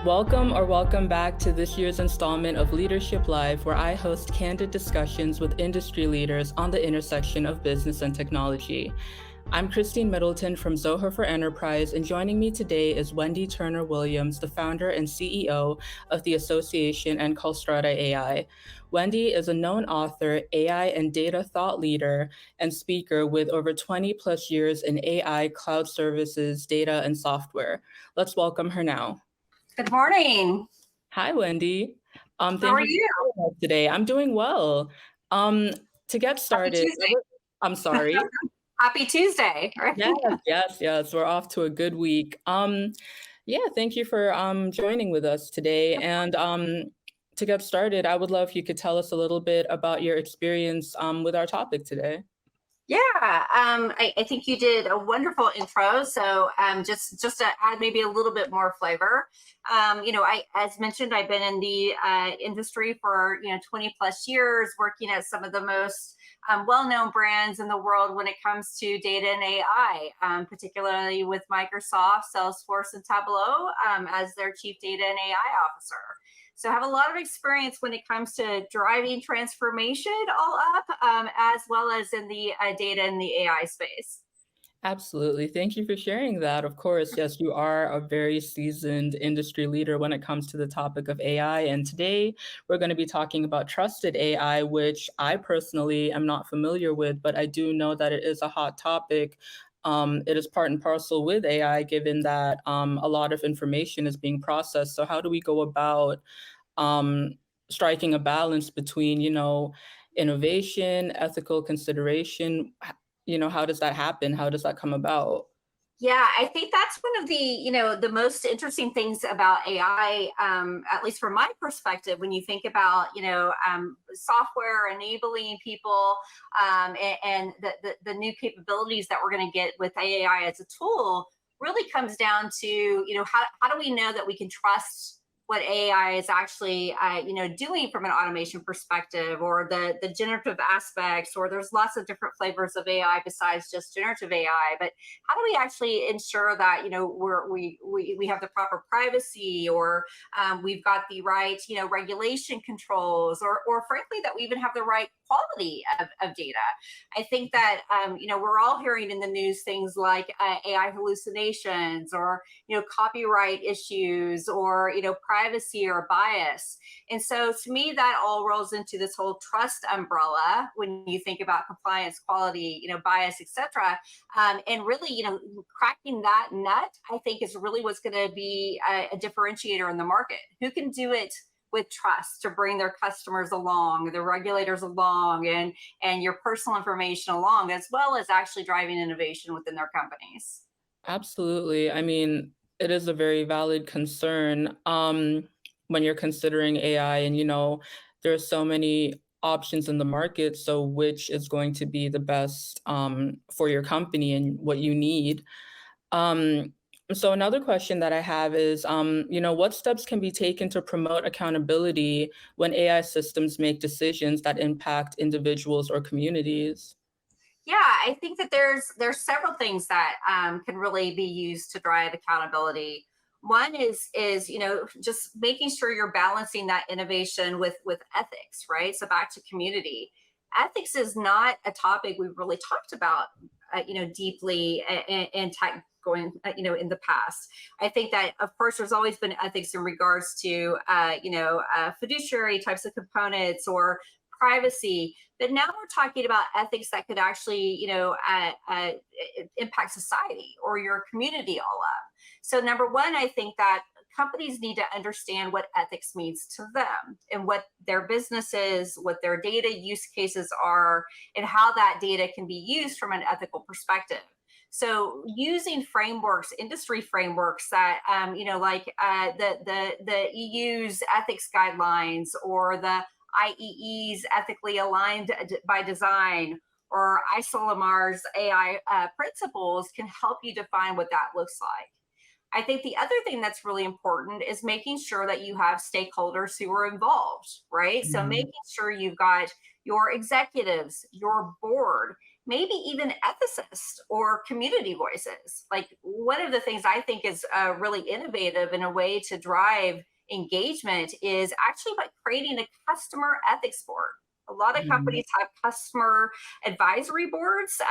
Welcome back to this year's installment of Leadership Live, where I host candid discussions with industry leaders on the intersection of business and technology. I'm Christine Middleton from Zoho for Enterprise, and joining me today is Wendy Turner-Williams, the founder and CEO of TheAssociation and Culstrata-ai. Wendy is a known author, AI and data thought leader, and speaker with over 20 plus years in AI, cloud services, data, and software. Let's welcome her now. Good morning. Hi, Wendy. How are you? For joining us today. I'm doing well. To get started, I'm sorry. Happy Tuesday. Right? Yes. We're off to a good week. Thank you for joining with us today. And to get started, I would love if you could tell us a little bit about your experience with our topic today. Yeah, I think you did a wonderful intro. So just to add maybe a little bit more flavor, as mentioned, I've been in the industry for 20 plus years, working at some of the most well-known brands in the world when it comes to data and AI, particularly with Microsoft, Salesforce, and Tableau as their chief data and AI officer. So I have a lot of experience when it comes to driving transformation all up, as well as in the data and the AI space. Absolutely. Thank you for sharing that. Of course, yes, you are a very seasoned industry leader when it comes to the topic of AI. And today we're going to be talking about trusted AI, which I personally am not familiar with, but I do know that it is a hot topic. It is part and parcel with AI, given that a lot of information is being processed. So how do we go about striking a balance between, innovation, ethical consideration? How does that happen? How does that come about? Yeah, I think that's one of the, the most interesting things about AI, at least from my perspective, when you think about, software enabling people and the new capabilities that we're going to get with AI as a tool really comes down to, how do we know that we can trust what AI is actually, doing from an automation perspective, or the generative aspects, or there's lots of different flavors of AI besides just generative AI. But how do we actually ensure that, we have the proper privacy, or we've got the right, regulation controls, or frankly, that we even have the right quality of data. I think that, we're all hearing in the news things like AI hallucinations, or, copyright issues, or, privacy or bias. And so to me, that all rolls into this whole trust umbrella when you think about compliance, quality, bias, etc. And really, cracking that nut, I think, is really what's going to be a differentiator in the market. Who can do it with trust to bring their customers along, the regulators along, and your personal information along, as well as actually driving innovation within their companies. Absolutely. I mean, it is a very valid concern when you're considering AI, and there's so many options in the market. So which is going to be the best for your company and what you need? So another question that I have is, what steps can be taken to promote accountability when AI systems make decisions that impact individuals or communities? Yeah, I think that there's several things that can really be used to drive accountability. One is just making sure you're balancing that innovation with ethics, right? So back to community. Ethics is not a topic we've really talked about, deeply in tech going, in the past. I think that, of course, there's always been ethics in regards to, fiduciary types of components, or privacy. But now we're talking about ethics that could actually, impact society or your community all up. So number one, I think that companies need to understand what ethics means to them, and what their business is, what their data use cases are, and how that data can be used from an ethical perspective. So using frameworks, industry frameworks that, like the EU's ethics guidelines, or the IEE's ethically aligned by design, or ISOLAMAR's AI principles, can help you define what that looks like. I think the other thing that's really important is making sure that you have stakeholders who are involved, right? So making sure you've got your executives, your board, maybe even ethicists or community voices. Like, one of the things I think is really innovative in a way to drive engagement is actually by creating a customer ethics board. A lot of Mhm. companies have customer advisory boards,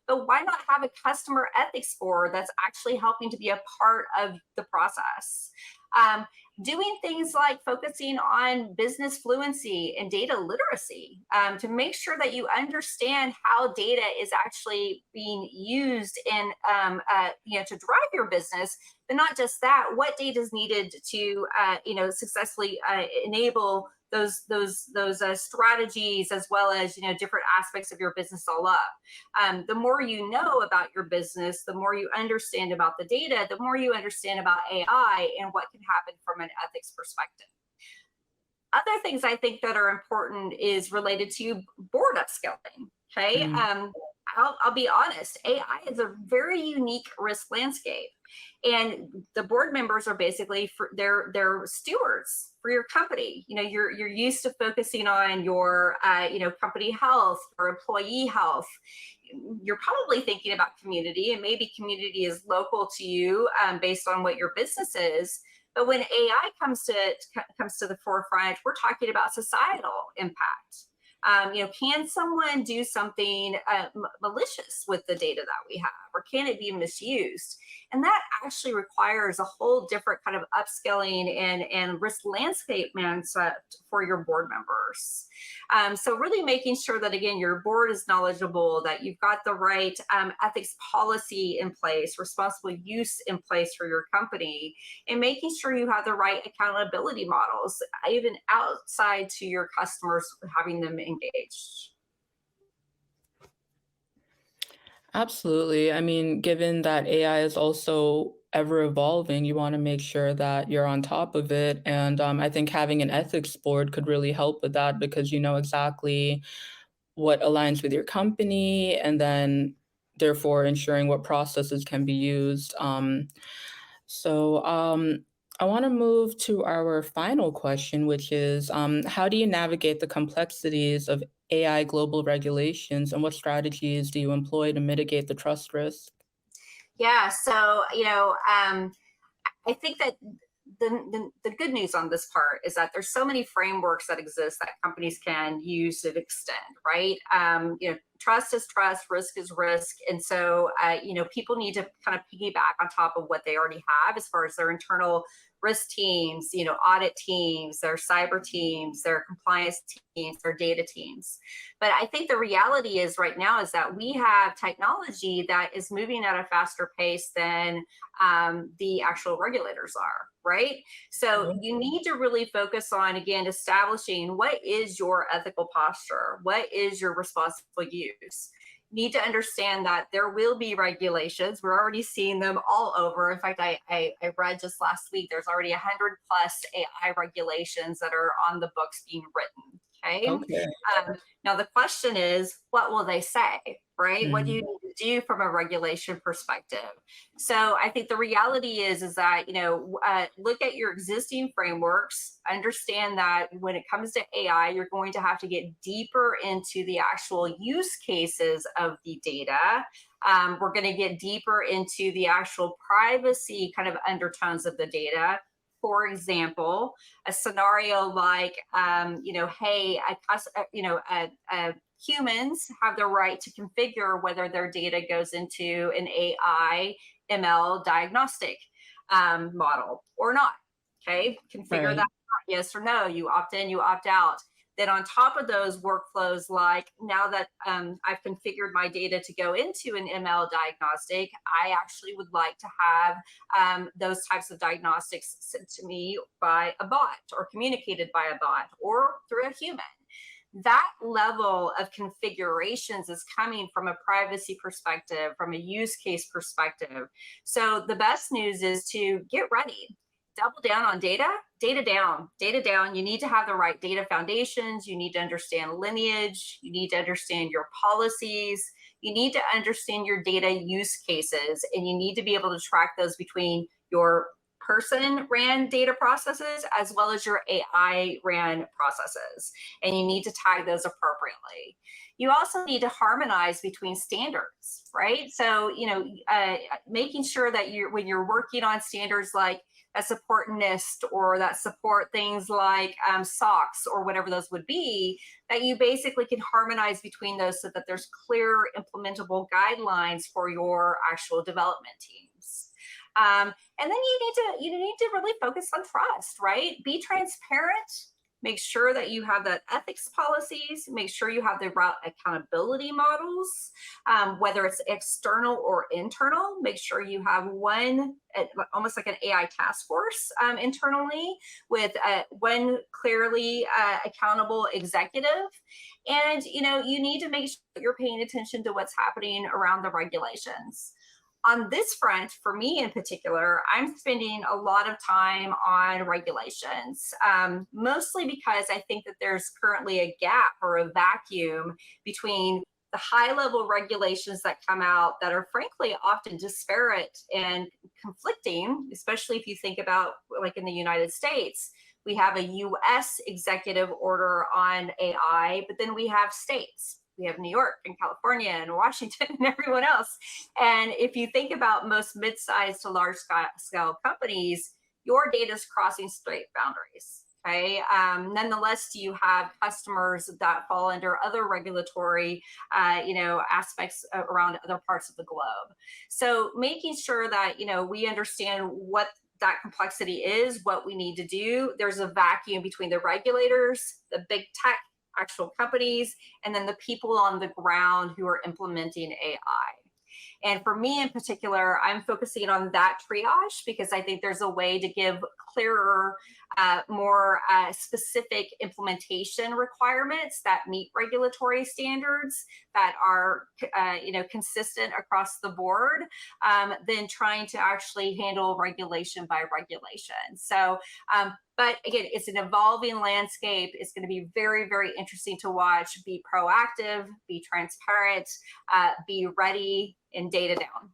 but why not have a customer ethics board that's actually helping to be a part of the process? Um, Doing things like focusing on business fluency and data literacy, to make sure that you understand how data is actually being used in, to drive your business. But not just that, what data is needed to successfully enable those strategies, as well as different aspects of your business all up. The more you know about your business, the more you understand about the data, the more you understand about AI and what can happen from an ethics perspective. Other things I think that are important is related to board upskilling. Okay. Mm. I'll be honest, AI is a very unique risk landscape. And the board members are basically they're stewards for your company. You're used to focusing on your company health or employee health. You're probably thinking about community, and maybe community is local to you, based on what your business is. But when AI comes to the forefront, we're talking about societal impact. Can someone do something malicious with the data that we have, or can it be misused? And that actually requires a whole different kind of upskilling and risk landscape mindset for your board members. So really making sure that, again, your board is knowledgeable, that you've got the right ethics policy in place, responsible use in place for your company, and making sure you have the right accountability models, even outside to your customers, having them engaged. Absolutely. I mean, given that AI is also ever evolving, you want to make sure that you're on top of it. And I think having an ethics board could really help with that because you know exactly what aligns with your company and then therefore ensuring what processes can be used. So I want to move to our final question, which is how do you navigate the complexities of AI global regulations and what strategies do you employ to mitigate the trust risk? Yeah, so I think that the good news on this part is that there's so many frameworks that exist that companies can use to extend, right? Trust is trust, risk is risk. And so, people need to kind of piggyback on top of what they already have as far as their internal risk teams, audit teams, their cyber teams, their compliance teams, their data teams. But I think the reality is right now is that we have technology that is moving at a faster pace than the actual regulators are, right? So Mhm. you need to really focus on, again, establishing what is your ethical posture, what is your responsible use. You need to understand that there will be regulations. We're already seeing them all over. In fact, I read just last week, there's already 100 plus AI regulations that are on the books being written. Okay. Okay. Now the question is, what will they say, right? What do you Mm. need to do from a regulation perspective? So I think the reality is that, look at your existing frameworks, understand that when it comes to AI, you're going to have to get deeper into the actual use cases of the data. We're going to get deeper into the actual privacy kind of undertones of the data. For example, a scenario like, hey, humans have the right to configure whether their data goes into an AI ML diagnostic model or not. Okay, configure that Right. yes or no. You opt in, you opt out. Then on top of those workflows, like now that I've configured my data to go into an ML diagnostic, I actually would like to have those types of diagnostics sent to me by a bot or communicated by a bot or through a human. That level of configurations is coming from a privacy perspective, from a use case perspective. So the best news is to get ready, double down on data, data down. You need to have the right data foundations. You need to understand lineage. You need to understand your policies. You need to understand your data use cases, and you need to be able to track those between your person ran data processes as well as your AI ran processes. And you need to tag those appropriately. You also need to harmonize between standards, right? So, making sure that when you're working on standards like that support NIST or that support things like SOX or whatever those would be, that you basically can harmonize between those so that there's clear implementable guidelines for your actual development teams. And then you need to really focus on trust, right? Be transparent. Make sure that you have that ethics policies. Make sure you have the right accountability models, whether it's external or internal. Make sure you have one, almost like an AI task force internally with one clearly accountable executive. And you need to make sure that you're paying attention to what's happening around the regulations. On this front, for me in particular, I'm spending a lot of time on regulations, mostly because I think that there's currently a gap or a vacuum between the high level regulations that come out that are frankly often disparate and conflicting, especially if you think about like in the United States. We have a US executive order on AI, but then we have states. We have New York and California and Washington and everyone else. And if you think about most mid-sized to large scale companies, your data is crossing state boundaries. Okay. Nonetheless, do you have customers that fall under other regulatory, aspects around other parts of the globe? So making sure that we understand what that complexity is, what we need to do. There's a vacuum between the regulators, the big tech actual companies, and then the people on the ground who are implementing AI. And for me in particular, I'm focusing on that triage because I think there's a way to give clearer, more specific implementation requirements that meet regulatory standards that are, consistent across the board, than trying to actually handle regulation by regulation. So, but again, it's an evolving landscape. It's going to be very, very interesting to watch. Be proactive, be transparent, be ready, and data down.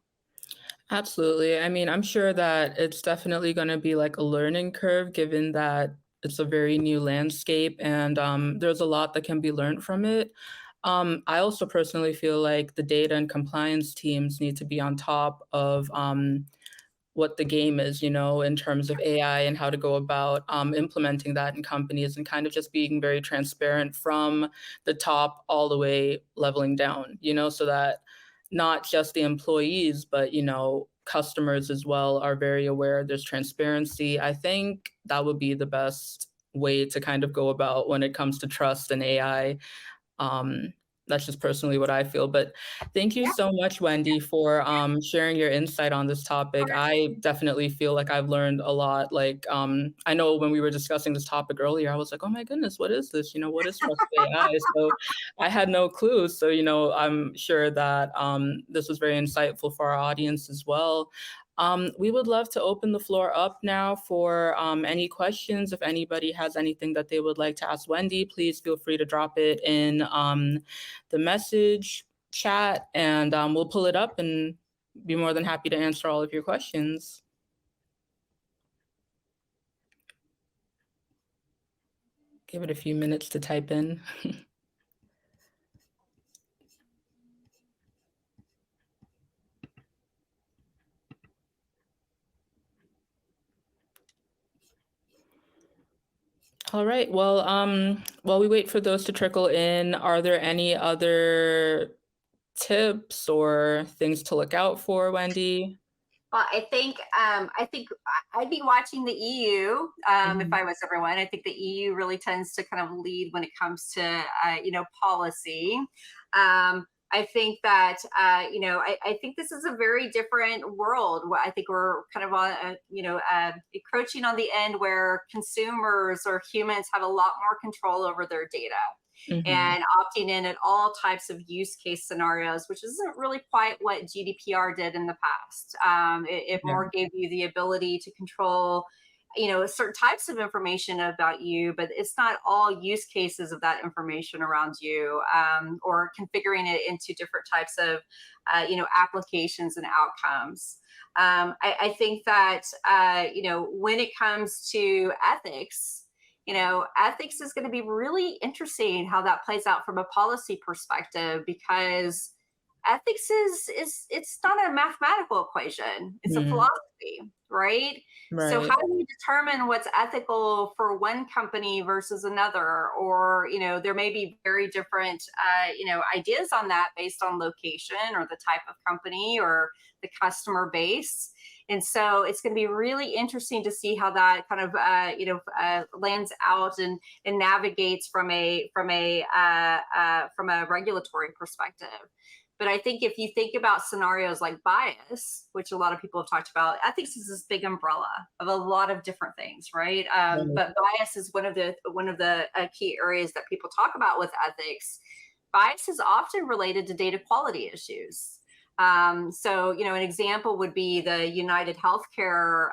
Absolutely. I mean, I'm sure that it's definitely going to be like a learning curve given that it's a very new landscape and there's a lot that can be learned from it. I also personally feel like the data and compliance teams need to be on top of what the game is, in terms of AI and how to go about implementing that in companies and kind of just being very transparent from the top all the way leveling down, so that not just the employees, but, customers as well are very aware there's transparency. I think that would be the best way to kind of go about when it comes to trust and AI. Um, that's just personally what I feel. But thank you Yeah. so much, Wendy, for sharing your insight on this topic. I definitely feel like I've learned a lot. Like, I know when we were discussing this topic earlier, I was like, oh my goodness, what is this? What is trust AI? So I had no clue. So, I'm sure that this was very insightful for our audience as well. We would love to open the floor up now for any questions. If anybody has anything that they would like to ask Wendy, please feel free to drop it in the message chat and we'll pull it up and be more than happy to answer all of your questions. Give it a few minutes to type in. All right. Well, while we wait for those to trickle in, are there any other tips or things to look out for, Wendy? Well, I think I'd be watching the EU if I was everyone. I think the EU really tends to kind of lead when it comes to policy. I think that I think this is a very different world. I think we're kind of on encroaching on the end where consumers or humans have a lot more control over their data Mhm. and opting in at all types of use case scenarios, which isn't really quite what GDPR did in the past. It Yeah. more gave you the ability to control certain types of information about you, but it's not all use cases of that information around you, or configuring it into different types of applications and outcomes. I think that when it comes to ethics, ethics is going to be really interesting how that plays out from a policy perspective, because ethics is it's not a mathematical equation, it's a Mm, philosophy, right? So right. how do you determine what's ethical for one company versus another? Or there may be very different ideas on that based on location or the type of company or the customer base. And so it's going to be really interesting to see how that kind of lands out and navigates from a regulatory perspective. But I think if you think about scenarios like bias, which a lot of people have talked about, ethics is this big umbrella of a lot of different things, right? Right. But bias is one of the key areas that people talk about with ethics. Bias is often related to data quality issues. So, an example would be the United Healthcare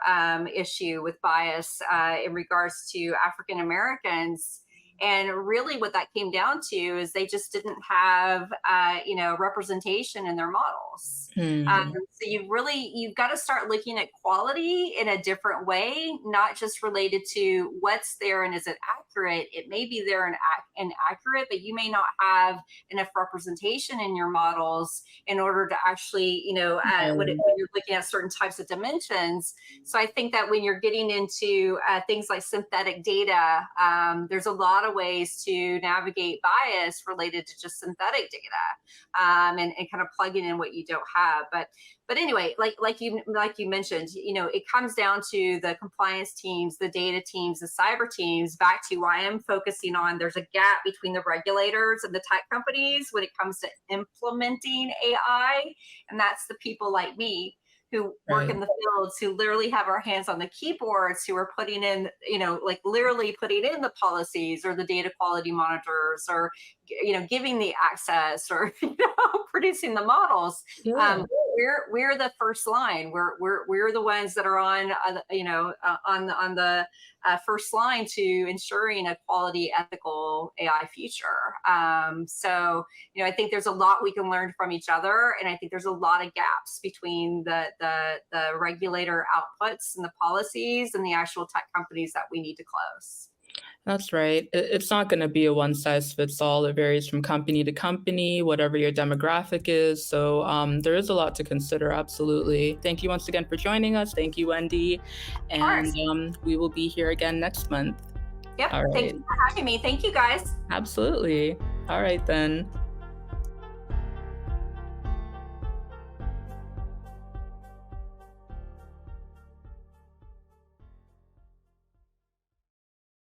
issue with bias in regards to African Americans. And really, what that came down to is they just didn't have, representation in their models. Hmm. So you've got to start looking at quality in a different way, not just related to what's there and is it accurate. It may be there and inaccurate, but you may not have enough representation in your models in order to actually, Right. when you're looking at certain types of dimensions. So I think that when you're getting into things like synthetic data, there's a lot of ways to navigate bias related to just synthetic data, and kind of plugging in what you don't have. But anyway, like you mentioned, it comes down to the compliance teams, the data teams, the cyber teams. Back to why I'm focusing on, there's a gap between the regulators and the tech companies when it comes to implementing AI, and that's the people like me who work Right. in the fields, who literally have our hands on the keyboards, who are putting in, like literally putting in the policies or the data quality monitors, or giving the access, or producing the models. Yeah. um, we're the first line. We're the ones that are on on the first line to ensuring a quality, ethical AI future. So I think there's a lot we can learn from each other, and I think there's a lot of gaps between the regulator outputs and the policies and the actual tech companies that we need to close. That's right. It's not gonna be a one size fits all. It varies from company to company, whatever your demographic is. So, there is a lot to consider, absolutely. Thank you once again for joining us. Thank you, Wendy, Of and, course. we will be here again next month. Yep. All Thank right. you for having me. Thank you, guys. Absolutely. All right then.